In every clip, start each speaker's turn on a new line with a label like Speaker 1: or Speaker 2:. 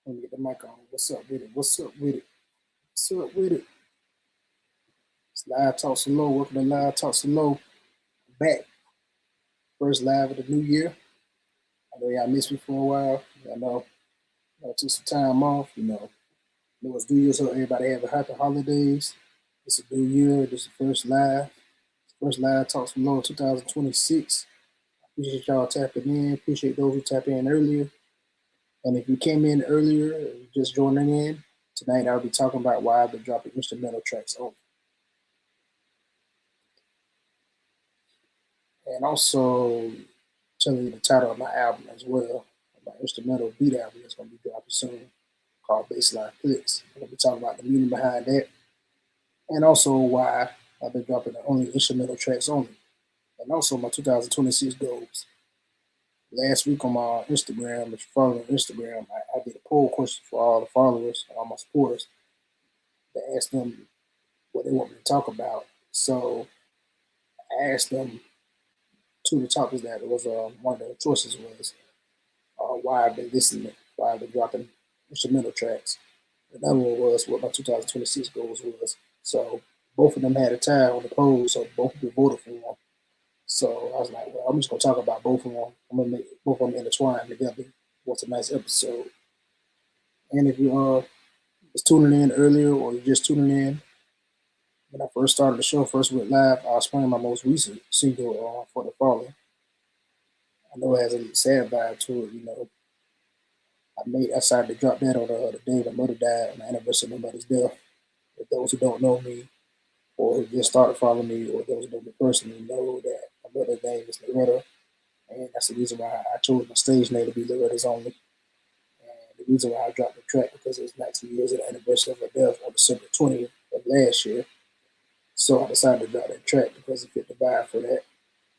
Speaker 1: Let me get the mic on. What's up with it? What's up with it? What's up with it? It's Live Talk So Low. Welcome to Live Talk So Low. Back. First live of the new year. I know y'all missed me for a while. I know I took some time off. It's New Year, so everybody have a happy holidays. It's a new year. This is the first live. First live Talk So Low 2026. Appreciate y'all tapping in. Appreciate those who tapped in earlier. And if you came in earlier, or you just joining in, tonight I'll be talking about why I've been dropping instrumental tracks only. And also telling you the title of my album as well. My instrumental beat album is going to be dropping soon, called Bassline Flex. I'm going to be talking about the meaning behind that. And also why I've been dropping the only instrumental tracks only. And also my 2026 goals. Last week on my Instagram, if you follow me on Instagram, I did a poll question for all the followers, all my supporters, to ask them what they want me to talk about. So I asked them two of the topics that was one of the choices was why I've been listening, why I've been dropping instrumental tracks. Another one was what my 2026 goals was. So both of them had a tie on the poll, so both of them voted for one. So I was like, well, I'm just gonna talk about both of them. I'm gonna make both of them intertwined together. What's a nice episode. And if you was tuning in earlier or you're just tuning in, when I first started the show, first went live, I was playing my most recent single for the following. know it has a sad vibe to it. I decided to drop that on the day my mother died, on the anniversary of my mother's death. For those who don't know me, or who just started following me, or those who know me personally, know that my mother's name is Loretta, and that's the reason why I chose my stage name to be Loretta's Only. And the reason why I dropped the track because it was 19 years of the anniversary of her death on December 20th of last year. So I decided to drop that track because it fit the vibe for that.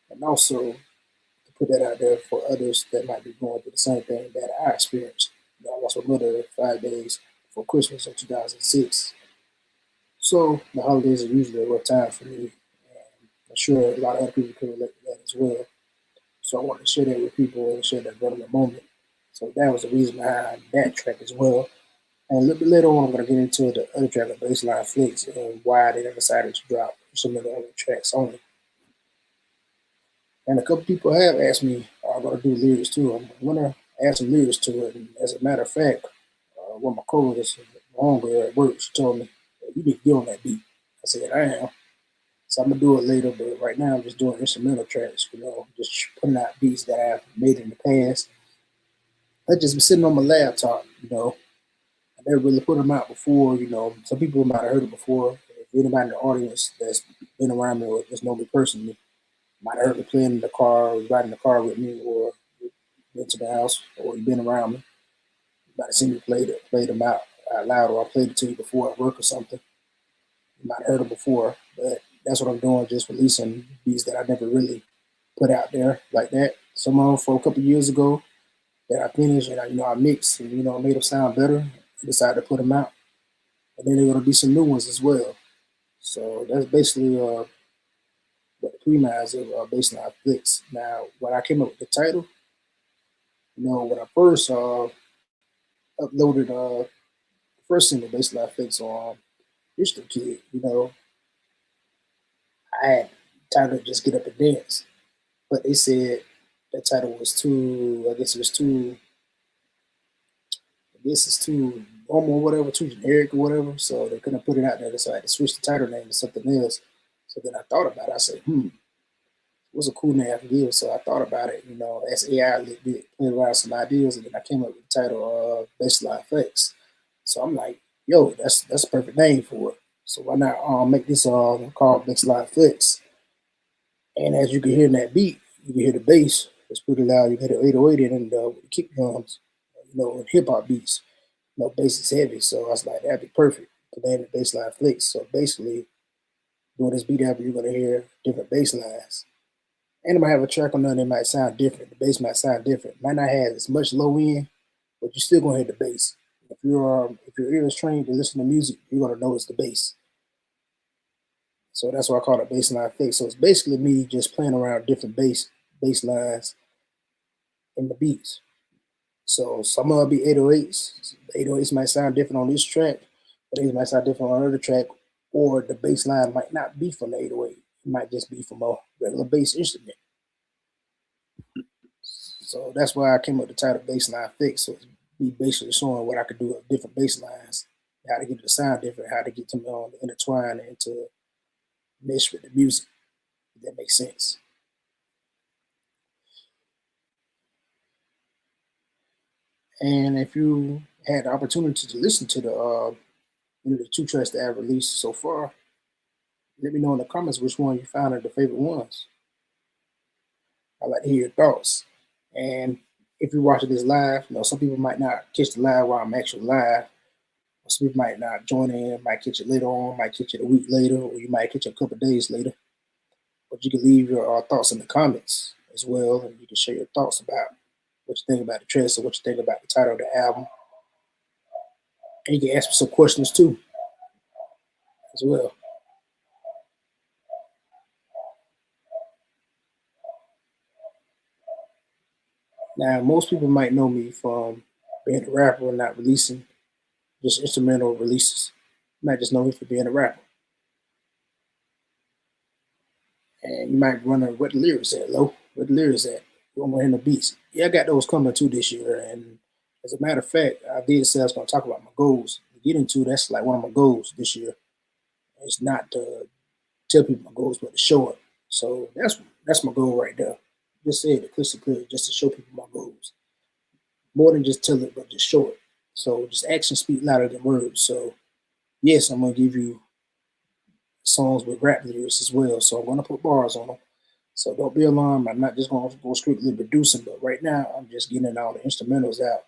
Speaker 1: And also to put that out there for others that might be going through the same thing that I experienced. I lost my mother 5 days before Christmas in 2006. So the holidays are usually a rough time for me. And I'm sure a lot of other people can relate to that as well. So I want to share that with people and share that relevant moment. So that was the reason behind that track as well. And a little bit later on, I'm going to get into the other track of Bassline Flex and why they decided to drop some of the other tracks only. And a couple people have asked me, I'm going to do lyrics too. I'm going to add some lyrics to it. And as a matter of fact, one of my co-workers, my homegirl at work, she told me, you need to get on that beat. I said, I am. So I'm going to do it later, but right now I'm just doing instrumental tracks, just putting out beats that I've made in the past. I just been sitting on my laptop. I never really put them out before. Some people might have heard it before. If anybody in the audience that's been around me or just know me personally, might have heard me playing in the car, or riding in the car with me, or been to the house, or you've been around me. You might have seen me play them out loud, or I played it to you before at work or something. You might have heard them before, but that's what I'm doing, just releasing beats that I never really put out there like that. Some of them for a couple years ago that I finished and I mixed and made them sound better. I decided to put them out, and then there are gonna be some new ones as well. So that's basically what the premise of Bassline Flex. Now, when I came up with the title, when I first uploaded the first single, Bassline Flex on Digital Kid, I had titled Just Get Up and Dance. But they said that title was too, I guess it was too, I guess it's too normal or whatever, too generic or whatever. So they couldn't put it out there. So I had to switch the title name to something else. So then I thought about it. I said, what's a cool name I can give? So I thought about it, as AI a little bit, played around some ideas, and then I came up with the title Bassline Flex. So I'm like, yo, that's a perfect name for it. So why not make this called Bassline Flex? And as you can hear in that beat, you can hear the bass. It's pretty loud. You can hear the 808 in and with the kick drums, and hip hop beats. Bass is heavy. So I was like, that'd be perfect to name it Bassline Flex. So basically, doing this beat album, you're going to hear different bass lines. And it might have a track on there that might sound different. The bass might sound different. Might not have as much low end, but you're still going to hear the bass. If your ear is trained to listen to music, you're going to notice the bass. So that's why I call it Bassline Flex. So it's basically me just playing around different bass lines in the beats. So some of it be 808s. The 808s might sound different on this track, but they might sound different on another track, or the bass line might not be from the 808. It might just be from a regular bass instrument. So that's why I came up with the title Bassline Flex. So it's me basically showing what I could do with different bass lines, how to get it to sound different, how to get them to intertwine and to mesh with the music. If that makes sense. And if you had the opportunity to listen to the two tracks that I've released so far, let me know in the comments which one you found are the favorite ones. I'd like to hear your thoughts. And if you're watching this live, some people might not catch the live while I'm actually live. Some people might not join in, might catch it later on, might catch it a week later, or you might catch it a couple of days later. But you can leave your thoughts in the comments as well, and you can share your thoughts about what you think about the track or what you think about the title of the album. And you can ask me some questions too, as well. Now, most people might know me from being a rapper and not releasing just instrumental releases. You might just know me for being a rapper. And you might wonder what the lyrics at, Lo. What the lyrics at? You want to hear the beats? Yeah, I got those coming too this year. And as a matter of fact, I did say I was going to talk about my goals. To get into that's like one of my goals this year. It's not to tell people my goals, but to show it. So that's my goal right there. just say it crystal clear, just to show people my goals. More than just tell it, but just show it. So just actions speak louder than words. So yes, I'm gonna give you songs with rap lyrics as well. So I'm gonna put bars on them. So don't be alarmed. I'm not just gonna go strictly producing, but right now I'm just getting all the instrumentals out.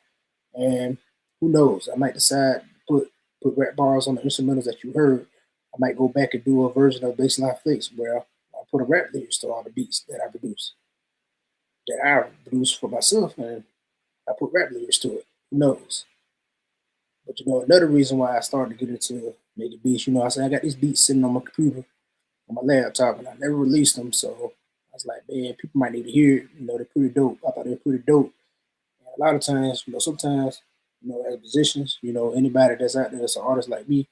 Speaker 1: And who knows? I might decide to put rap bars on the instrumentals that you heard. I might go back and do a version of Bassline Flex where I put a rap lyrics to all the beats that I produce for myself, and I put rap lyrics to it. Who knows? But another reason why I started to get into making beats, I said I got these beats sitting on my computer, on my laptop, and I never released them. So I was like, man, people might need to hear it. They're pretty dope. I thought they were pretty dope. And a lot of times, sometimes, as musicians, anybody that's out there that's an artist like me,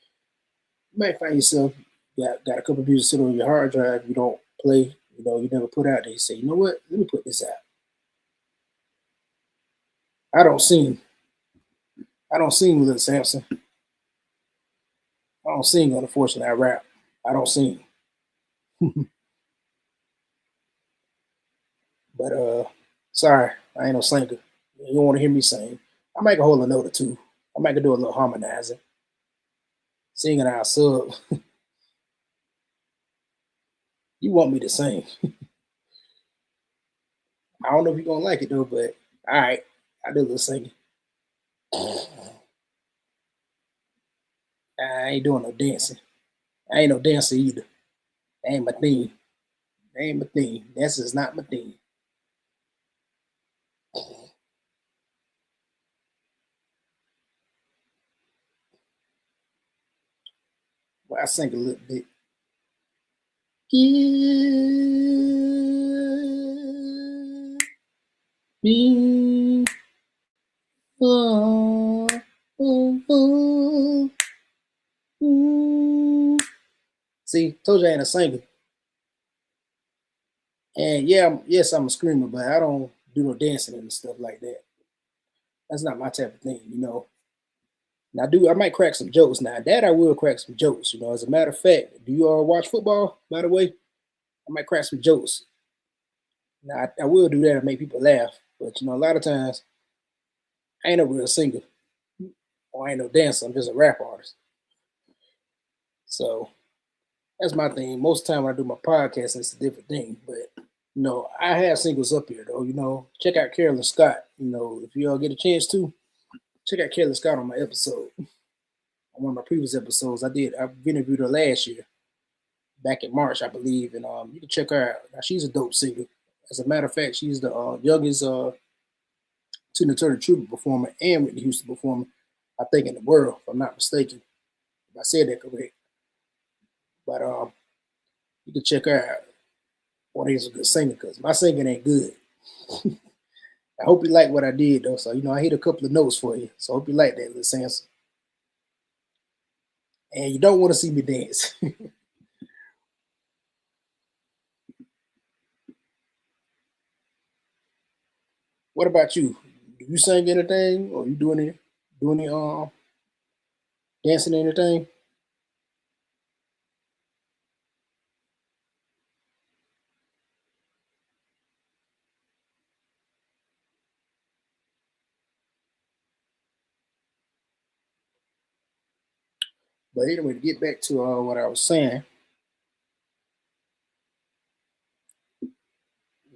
Speaker 1: you might find yourself got a couple of music sitting on your hard drive. You don't play. You never put out there. You say, you know what? Let me put this out. I don't sing. I don't sing, Little Samson. I don't sing, unfortunately. I rap. I don't sing. But sorry, I ain't no singer. You don't want to hear me sing. I might go hold a note or two. I might go do a little harmonizing. Singing our sub. You want me to sing. I don't know if you're gonna like it though, but all right, I do a little singing. I ain't doing no dancing. I ain't no dancer either. That ain't my thing. That ain't my thing. Dancing is not my thing. Well, I sing a little bit. Give me oh, oh, oh, oh. See, told you I ain't a singer. And yeah, yes, I'm a screamer, but I don't do no dancing and stuff like that. That's not my type of thing. Now, I might crack some jokes. Now, that I will crack some jokes. As a matter of fact, do you all watch football? By the way, I might crack some jokes. Now, I will do that and make people laugh. But a lot of times I ain't no real singer or I ain't no dancer. I'm just a rap artist. So that's my thing. Most of the time when I do my podcast, it's a different thing. But I have singles up here though. Check out Carolyn Scott. If you all get a chance to, check out Carolyn Scott on my episode. On one of my previous episodes, I interviewed her last year, back in March, I believe, and you can check her out. Now, she's a dope singer. As a matter of fact, she's the youngest Tina Turner tribute performer and Whitney Houston performer, I think, in the world, if I'm not mistaken. If I said that correct. But you can check her out. One is a good singer because my singing ain't good. I hope you like what I did though. So I hit a couple of notes for you. So I hope you like that, little Samson. And you don't want to see me dance. What about you? Do you sing anything, or you doing any dancing anything? But anyway, to get back to what I was saying.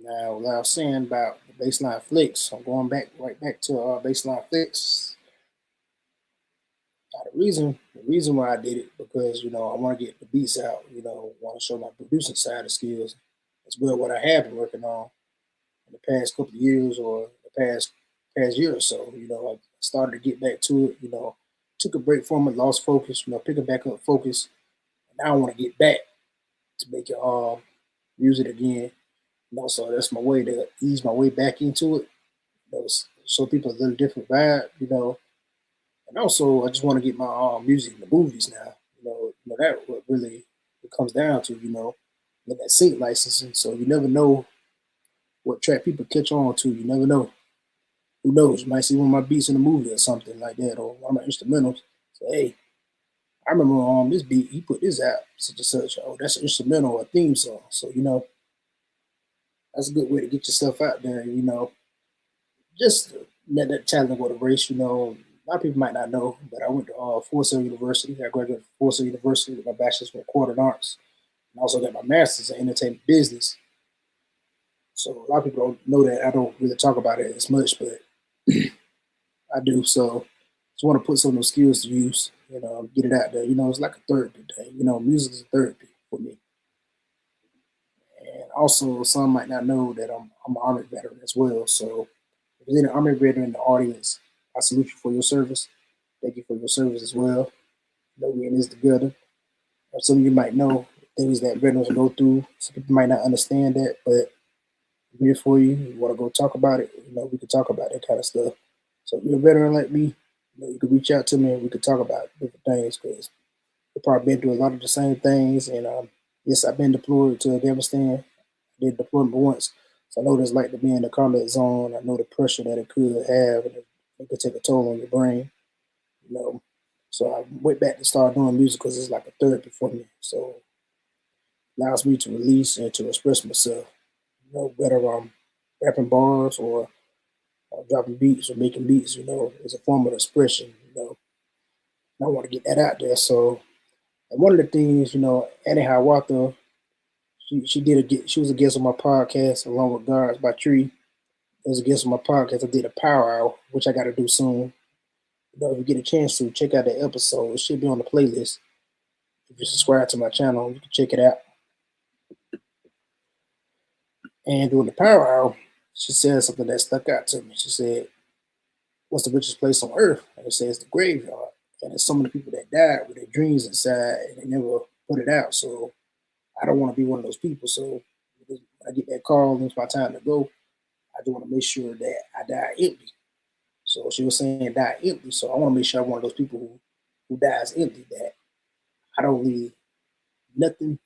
Speaker 1: Now, what I was saying about the Bassline Flex, I'm going right back to Bassline Flex. The reason why I did it because I want to get the beats out. Want to show my producing side of skills as well. What I have been working on in the past couple of years or the past year or so. I started to get back to it. Took a break from it, lost focus. Picking back up focus. And now I want to get back to make it use it again. So that's my way to ease my way back into it. Show people a little different vibe. And also I just want to get my music in the movies now. That what really it comes down to. Get that sync licensing. So you never know what track people catch on to. You never know. Who knows? You might see one of my beats in a movie or something like that, or one of my instrumentals. Say, hey, I remember this beat. He put this out, such and such. Oh, that's an instrumental or a theme song. So that's a good way to get yourself out there. Just let that talent go to race. A lot of people might not know, but I went to Full Sail University. I graduated from Full Sail University with my bachelor's from Quarter Arts, and also got my master's in entertainment business. So a lot of people don't know that. I don't really talk about it as much, but I do. So just want to put some of those skills to use. Get it out there. It's like a therapy thing. Music is a therapy for me. And also, some might not know that I'm an Army veteran as well. So if there's any Army veteran in the audience, I salute you for your service. Thank you for your service as well. We in this together. Some of you might know things that veterans go through. Some people might not understand that, but I'm here for you. You want to go talk about it? We can talk about that kind of stuff. So if you're a veteran like me, you can reach out to me and we could talk about different things because we've probably been through a lot of the same things. And yes, I've been deployed to Afghanistan. I did deployment once, so I know what it's like to be in the combat zone. I know the pressure that it could have, and it could take a toll on your brain. You know, so I went back to start doing music because it's like a therapy for me. So it allows me to release and to express myself. Whether I'm rapping bars or dropping beats or making beats, it's a form of expression. And I want to get that out there. So and one of the things, Annie Hiawatha, she was a guest on my podcast along with Guards by Tree. It was a guest on my podcast. I did a power hour, which I got to do soon. If you get a chance to check out that episode, it should be on the playlist. If you subscribe to my channel, you can check it out. And during the power hour, she said something that stuck out to me. She said, "What's the richest place on earth?" And it says the graveyard. And it's so many people that died with their dreams inside and they never put it out. So I don't want to be one of those people. So when I get that call and it's my time to go, I just want to make sure that I die empty. So she was saying die empty. So I want to make sure I'm one of those people who dies empty, that I don't leave nothing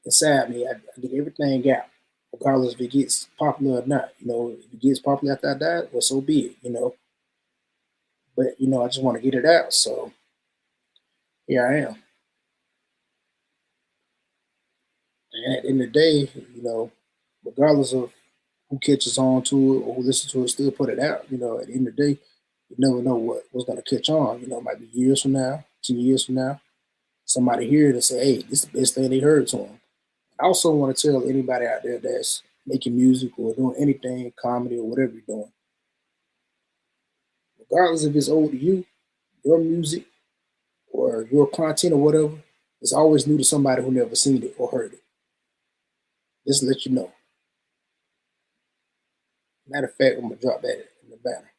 Speaker 1: inside me. I get everything out, regardless if it gets popular or not. If it gets popular after I die, well, so be it. But I just want to get it out. So here I am. And at the end of the day, regardless of who catches on to it or who listens to it, still put it out. At the end of the day, you never know what's going to catch on. It might be years from now, 10 years from now, somebody hear it and say, hey, this is the best thing they heard to them. I also want to tell anybody out there that's making music or doing anything, comedy or whatever you're doing, regardless if it's old to you, your music or your content or whatever, it's always new to somebody who never seen it or heard it. Just to let you know. Matter of fact, I'm going to drop that in the banner.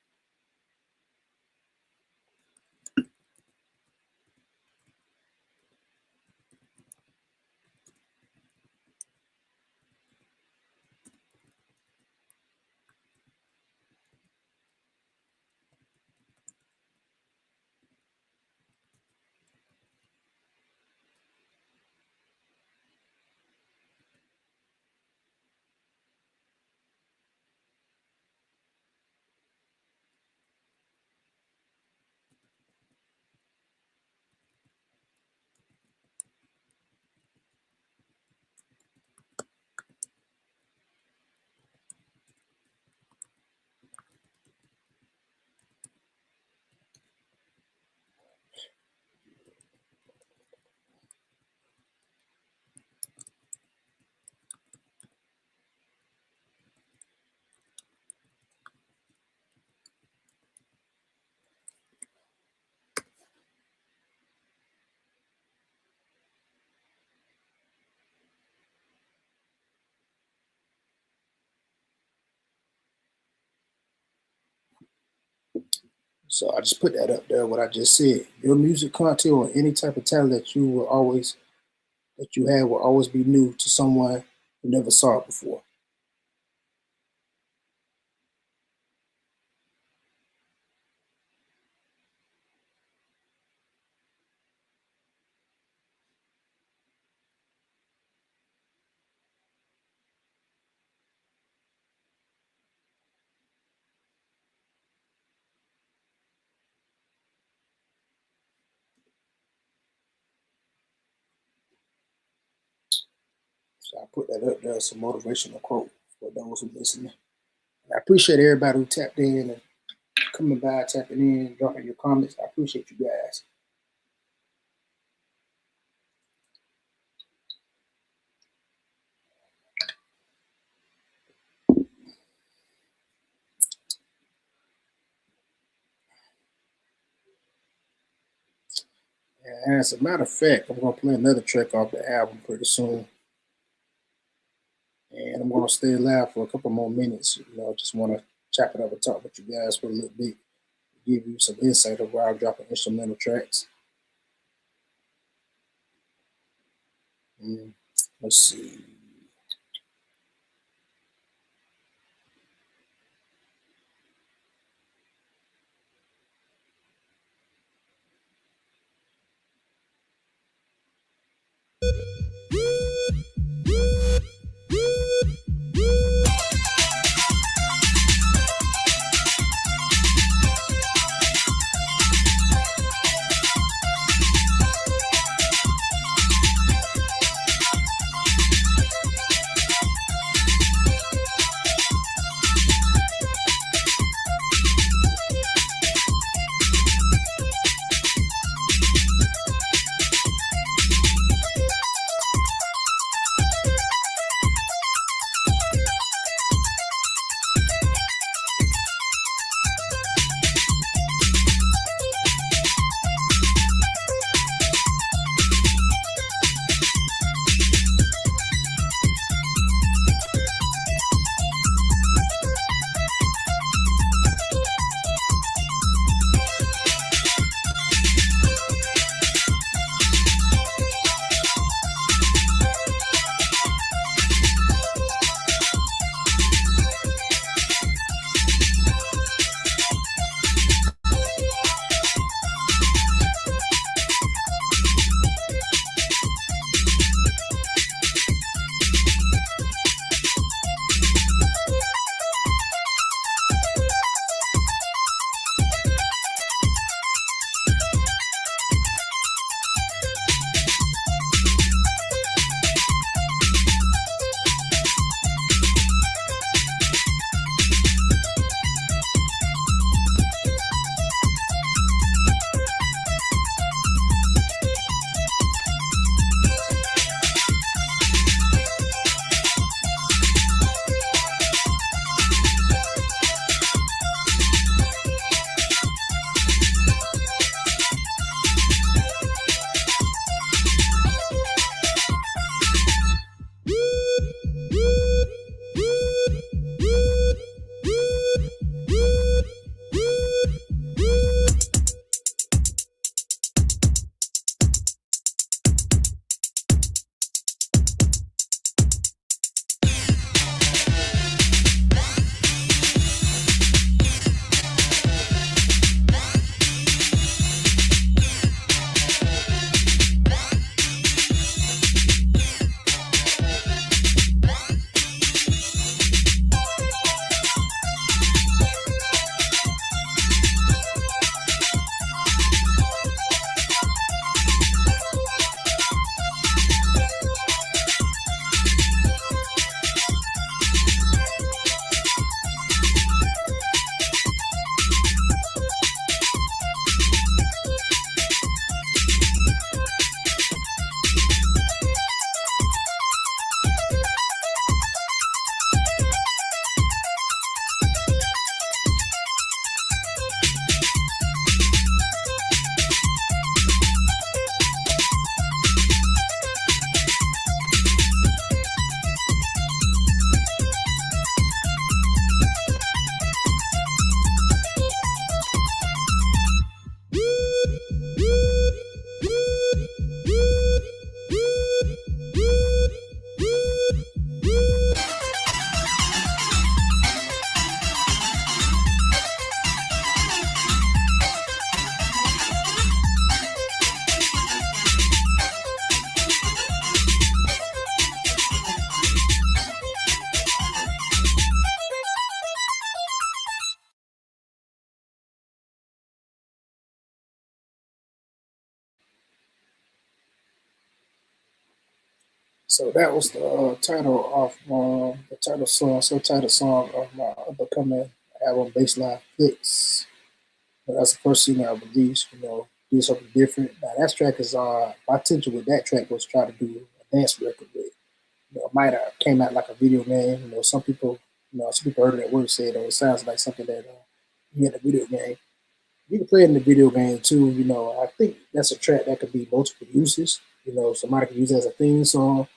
Speaker 1: So I just put that up there, what I just said. Your music content or any type of talent that you have will always be new to someone who never saw it before. So I put that up there as a motivational quote for for those who listening. I appreciate everybody who tapped in and coming by, tapping in, dropping your comments. I appreciate you guys. And as a matter of fact, I'm going to play another track off the album pretty soon. And I'm going to stay live for a couple more minutes. Just want to chop it up and talk with you guys for a little bit, give you some insight of where I'm dropping instrumental tracks. Let's see. So that was the title of the title song, subtitle song of my upcoming album, Bassline Flex. But that's the first single I released. Do something different. Now that track is my intention with that track was try to do a dance record with. It might have came out like a video game. Some people heard that word said, it sounds like something that you get a video game. You can play it in the video game too. I think that's a track that could be multiple uses. Somebody could use it as a theme song.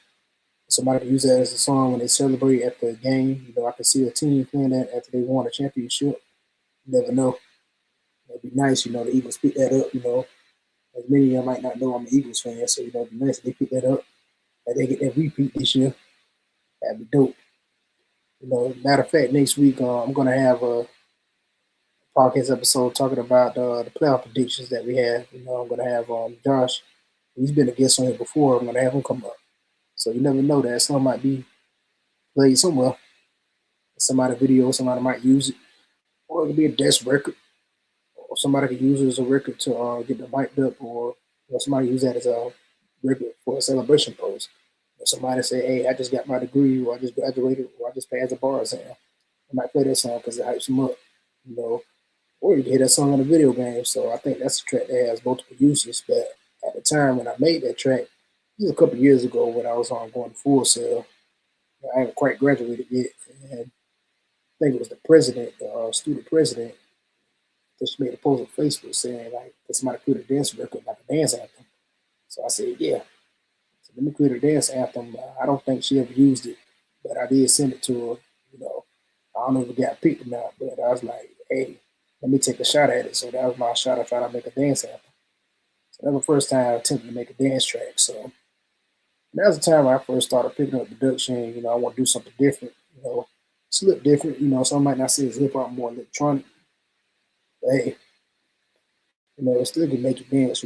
Speaker 1: Somebody could use that as a song when they celebrate at the game. I could see a team playing that after they won a championship. You never know. It'd be nice, the Eagles pick that up. As many of you might not know I'm an Eagles fan, so it'd be nice if they pick that up and they get that repeat this year. That'd be dope. Matter of fact, next week I'm gonna have a podcast episode talking about the playoff predictions that we have. I'm gonna have Josh. He's been a guest on here before. I'm gonna have him come up. So you never know that song might be played somewhere. Somebody video, somebody might use it, or it could be a desk record, or somebody could use it as a record to get the mic up, or somebody use that as a record for a celebration post. Or somebody say, "Hey, I just got my degree, or I just graduated, or I just passed the bar exam." I might play that song because it hypes them up, Or you can hear that song in a video game. So I think that's a track that has multiple uses. But at the time when I made that track, this was a couple of years ago when I was going to Full Sail. I haven't quite graduated yet, and I think it was the president, the student president, just made a post on Facebook saying like, "Can somebody create a dance record like a dance anthem?" So I said, "Yeah." So let me create a dance anthem. I don't think she ever used it, but I did send it to her. I don't know if it got picked or not, but I was like, "Hey, let me take a shot at it." So that was my shot at trying to make a dance anthem. So that was the first time I attempted to make a dance track. So that was the time when I first started picking up production. I want to do something different. It's a little different. Some might not say it's hip hop, more electronic. But hey, it still can make you dance.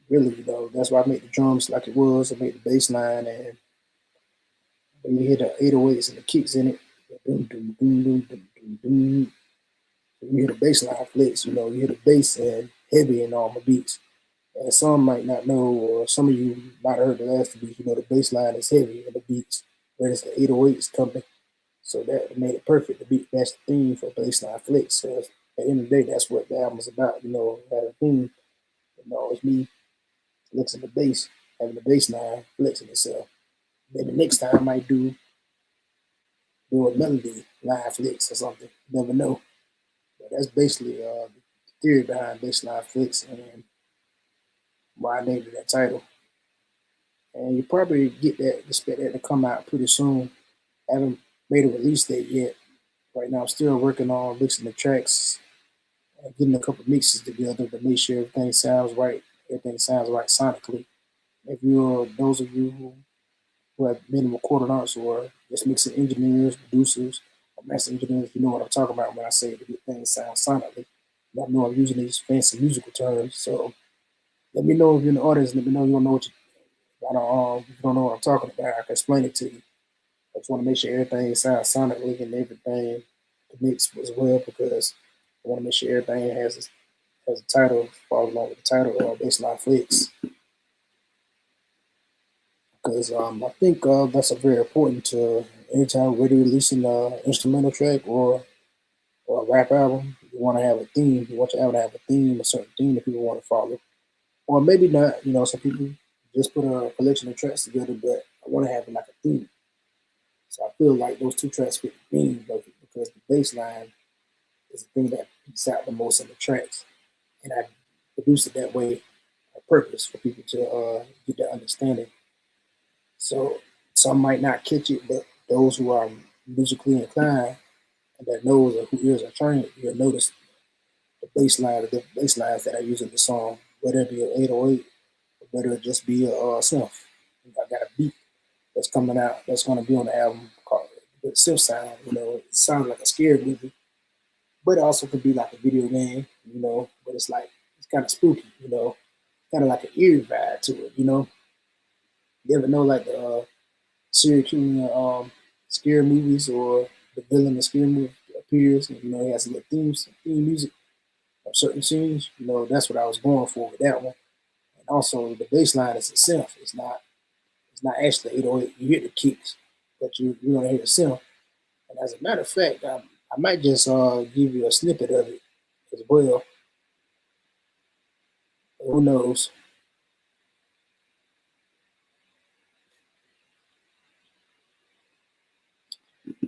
Speaker 1: Really, that's why I made the drums like it was. I made the bass line, and when you hear the 808s and the kicks in it, doom, doom, doom, doom, doom, doom, doom. You hear the bassline flex. You hear the bass and heavy in all my beats. And some might not know, or some of you might have heard the last beat. The bass line is heavy in the beats, whereas the 808s coming. So that made it perfect. The beat matched the theme for Bassline Flex. So at the end of the day, that's what the album's about. Had a theme. It's me flexing the bass, having the bass line flexing itself. Maybe next time I might do a melody line flex or something. You never know. But that's basically the theory behind Bassline Flex and why I named it that title. And you probably expect that to come out pretty soon. I haven't made a release date yet. Right now, I'm still working on mixing the tracks, getting a couple mixes together to make sure everything sounds right. Everything sounds right sonically. If you're those of you who have been in recording arts or just mixing engineers, producers, or master engineers, you know what I'm talking about when I say to get things sound sonically. I know I'm using these fancy musical terms, so let me know if you're in the audience. Let me know you don't know if you don't know what I'm talking about. I can explain it to you. I just want to make sure everything sounds sonically and everything connects as well because I want to make sure everything has a title, follows along with the title of Bassline Flex. Because I think that's a very important to anytime we're releasing an instrumental track or a rap album, you want to have a theme. You want your album to have a theme, a certain theme that people want to follow. Or maybe not, some people just put a collection of tracks together, but I want to have like a theme. So I feel like those two tracks fit the theme because the bass line is the thing that peaks out the most in the tracks. And I produce it that way on purpose for people to get that understanding. So some might not catch it, but those who are musically inclined and that knows or who ears are trained, you'll notice the bass line, the different bass lines that I use in the song, whether it be an 808 or whether it just be a synth. I got a beat that's coming out that's going to be on the album called the synth sound. It sounds like a scary movie, but it also could be like a video game, but it's kind of spooky, kind of like an eerie vibe to it, You ever know like the serial killer scary movies or the villain of scary movie appears and, he has a little theme music of certain scenes, that's what I was going for with that one. And also the bass line is a synth. It's It's not actually 808. You hear the kicks, but you're gonna hear the synth. And as a matter of fact, I might just give you a snippet of it as well. Who knows?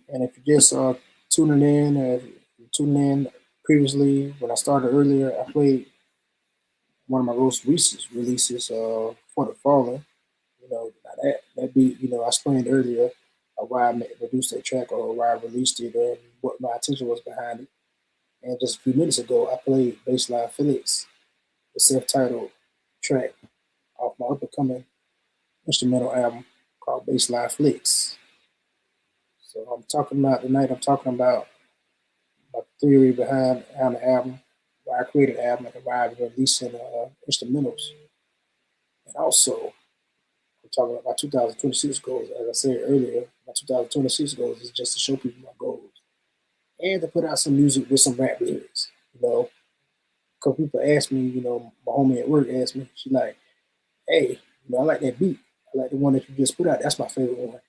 Speaker 1: And if you're just tuning in, tuning in previously when I started earlier, I played one of my most recent releases for the Fallen. That beat, I explained earlier why produced that track or why I released it and what my intention was behind it. And just a few minutes ago, I played Bassline Flex, the self-titled track off my up-and-coming instrumental album called Bassline Flex. So I'm talking about tonight. I'm talking about my theory behind the album, why I created the album, and why I've been releasing instrumentals. And also, I'm talking about my 2026 goals. As I said earlier, my 2026 goals is just to show people my goals and to put out some music with some rap lyrics. Because people ask me, my homie at work asked me, she like, hey, I like that beat. I like the one that you just put out. That's my favorite one.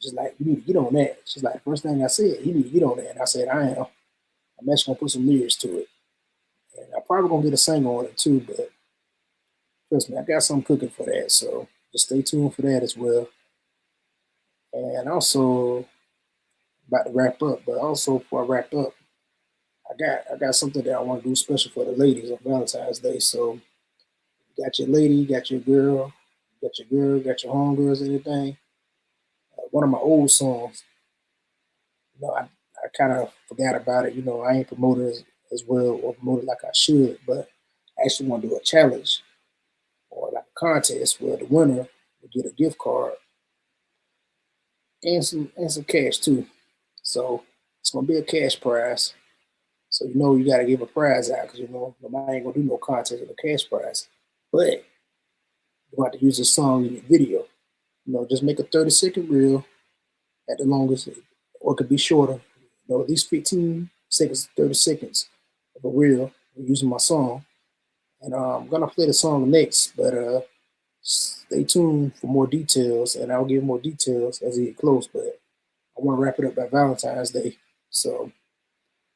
Speaker 1: She's like, you need to get on that. She's like, the first thing I said, you need to get on that. And I said, I am. I'm actually gonna put some lyrics to it. And I'm probably gonna get a singer on it too, but trust me, I got something cooking for that. So just stay tuned for that as well. And also about to wrap up, but also before I wrap up, I got something that I want to do special for the ladies on Valentine's Day. So you got your lady, you got your girl, got your homegirls, and everything. One of my old songs, I kind of forgot about it. I ain't promoted as well or promoted like I should, but I actually want to do a challenge or like a contest where the winner will get a gift card and some cash too. So it's gonna be a cash prize. So you got to give a prize out because nobody ain't gonna do no contest with a cash prize. But you have to use this song in your video. Just make a 30-second reel at the longest, or it could be shorter. At least 15 seconds, 30 seconds of a reel using my song. And I'm gonna play the song next, but stay tuned for more details, and I'll give more details as it get close. But I want to wrap it up by Valentine's Day. So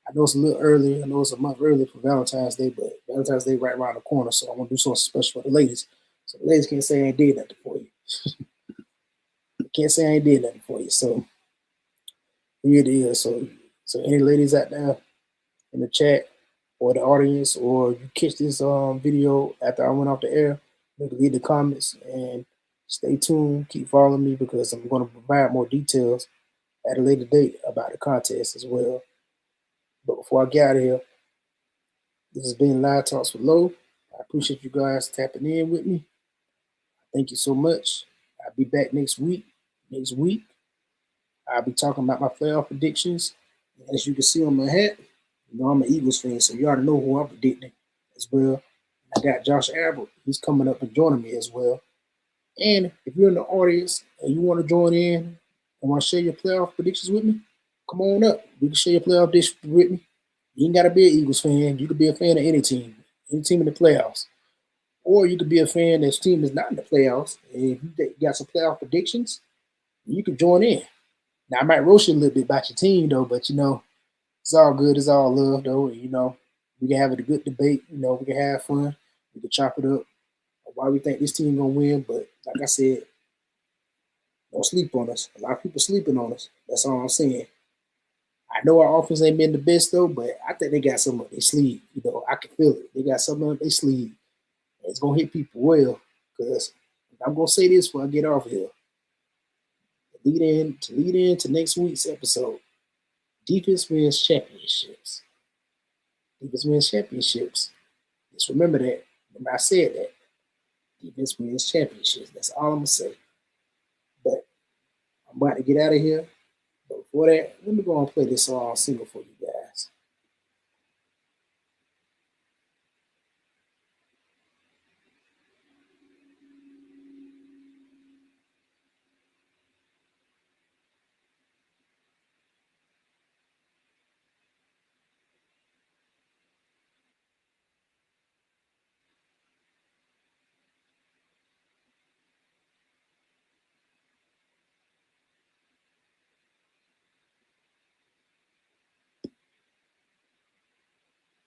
Speaker 1: I know it's a little early. I know it's a month early for Valentine's Day, but Valentine's Day right around the corner. So I want to do something special for the ladies. So the ladies can't say I ain't did nothing for you. They can't say I ain't did nothing for you. So here it is. So any ladies out there in the chat or the audience, or you catch this video after I went off the air, leave the comments and stay tuned. Keep following me because I'm going to provide more details at a later date about the contest as well. But before I get out of here, this has been Live Talks with Low. I appreciate you guys tapping in with me. Thank you so much. I'll be back next week. I'll be talking about my playoff predictions. As you can see on my hat, I'm an Eagles fan, so you already know who I'm predicting as well. I got Josh Albert. He's coming up and joining me as well. And if you're in the audience and you want to join in and want to share your playoff predictions with me, come on up. We can share your playoff predictions with me. You ain't got to be an Eagles fan. You could be a fan of any team in the playoffs. Or you could be a fan that's team is not in the playoffs. And if you got some playoff predictions, you can join in. Now, I might roast you a little bit about your team, though, but it's all good. It's all love, though. And, we can have a good debate. We can have fun. We can chop it up. Why we think this team gonna win? But like I said, don't sleep on us. A lot of people sleeping on us. That's all I'm saying. I know our offense ain't been the best though, but I think they got something up their sleeve. I can feel it. They got something up their sleeve. And it's gonna hit people well. Because I'm gonna say this before I get off here. Lead in to next week's episode. Defense wins championships. Defense wins championships. Just remember that. Remember I said that. Defense wins championships. That's all I'm gonna say. But I'm about to get out of here. But before that, let me go and play this song single for you guys.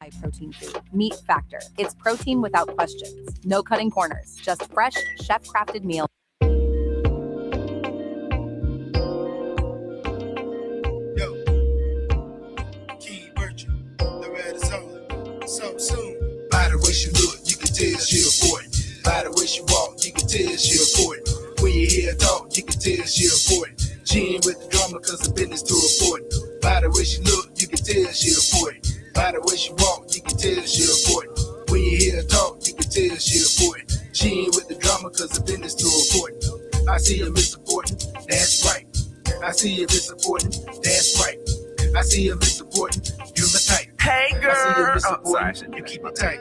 Speaker 2: High protein food. Meat Factor. It's protein without questions. No cutting corners. Just fresh, chef-crafted meal.
Speaker 3: Yo, Key Virgin, the red is on. So soon. By the way she look, you can tell she a 40. By the way she walk, you can tell she a 40. When you hear her talk, you can tell she a 40. She ain't with the drama cause the business to a 40. By the way she look, you can tell she a 40. By the way she walk, you can tell she a 40. When you hear her talk, you can tell she a 40. She ain't with the drama cause the business to a 40. I see her misreporting, that's right. I see you misreporting, that's right. I see you misreporting, you're my type.
Speaker 4: Hey girl,
Speaker 3: I see you misreporting, you keep it tight.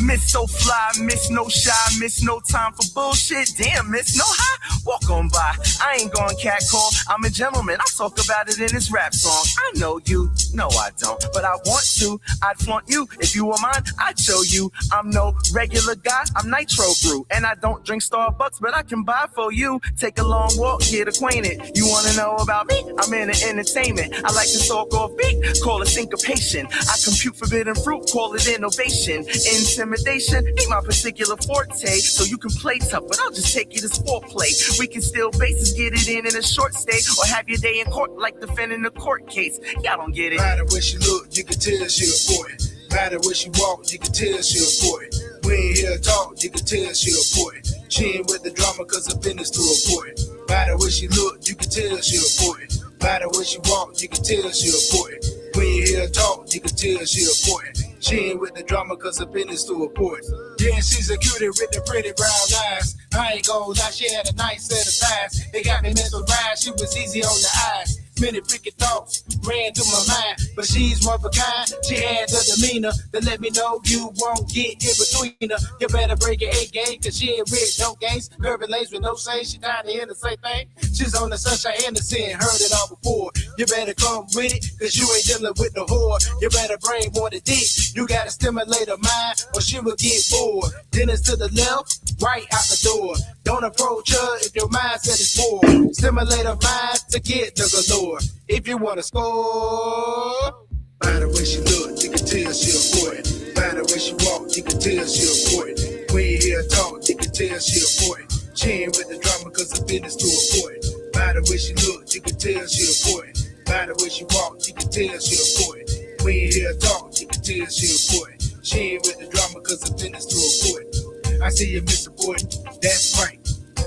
Speaker 4: Miss so fly, miss no shy, miss no time for bullshit. Damn, miss no high, walk on by. I ain't going catcall, I'm a gentleman. I talk about it in this rap song. I know you, no I don't, but I want to. I'd flaunt you, if you were mine, I'd show you. I'm no regular guy, I'm Nitro Brew. And I don't drink Starbucks, but I can buy for you. Take a long walk, get acquainted. You wanna know about me? I'm in entertainment. I like to talk off beat, call it syncopation. I compute forbidden fruit, call it innovation. Intimidation ain't my particular forte, so you can play tough, but I'll just take it as foreplay. We can steal bases, get it in a short stay, or have your day in court like defending a court case. Y'all don't get it.
Speaker 3: By the way she look, you can tell she a 40. By the way she walk, you can tell she a 40. When you hear her talk, you can tell she a 40. She ain't with the drama cause her business to a 40. By the way she look, you can tell she a 40. By the way she walk, you can tell she a 40. When you hear her talk, you can tell she a 40. She ain't with the drama cause her business to a 40. Yeah, she's a cutie with the pretty brown eyes. I ain't gonna lie, she had a nice set of thighs. They got me mesmerized, she was easy on the eyes. Many freaking thoughts ran through my mind, but she's one of a kind. She had the demeanor to let me know you won't get in between her. You better break your A game, cause she ain't with no games. Curvy lanes with no shame, she tired of hearing the same thing. She's on the sunshine and the sin, heard it all before. You better come with it, cause you ain't dealing with no whore. You better bring more to dick. You gotta stimulate her mind, or she will get bored. Then it's to the left, right out the door. Don't approach her if your mindset is bored. Stimulate her mind to get the galore. If you wanna score, by the way she look, you can tell she a 40. By the way she walk, you can tell she a 40. When you hear her talk, you can tell she a 40. She ain't with the drama cause her business to a 40. By the way she look, you can tell she a 40. By the way she walk, you can tell she a 40. When you hear her talk, you can tell she a 40. She ain't with the drama cause her business to a 40. I see you misreporting, that's right.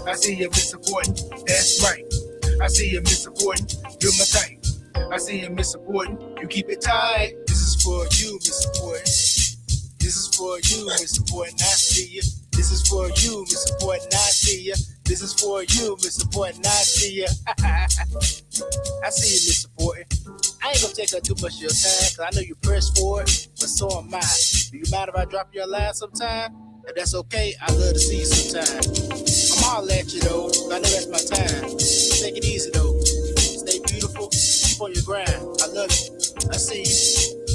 Speaker 3: I see you misreporting, that's right. I see you misreporting, you're my type. I see you misreporting, you keep it tight. This is for you, misreporting. This is for you, misreporting, I see you. This is for you, misreporting, I see you. This is for you, misreporting, I see you. I see you misreporting. I ain't gonna take up too much of your time, cause I know you pressed for it, but so am I. Do you mind if I drop your line sometime? If that's okay, I'd love to see you sometime. I'm all at you though, I know that's my time. Take it easy though. Stay beautiful, keep on your grind. I love you. I see you.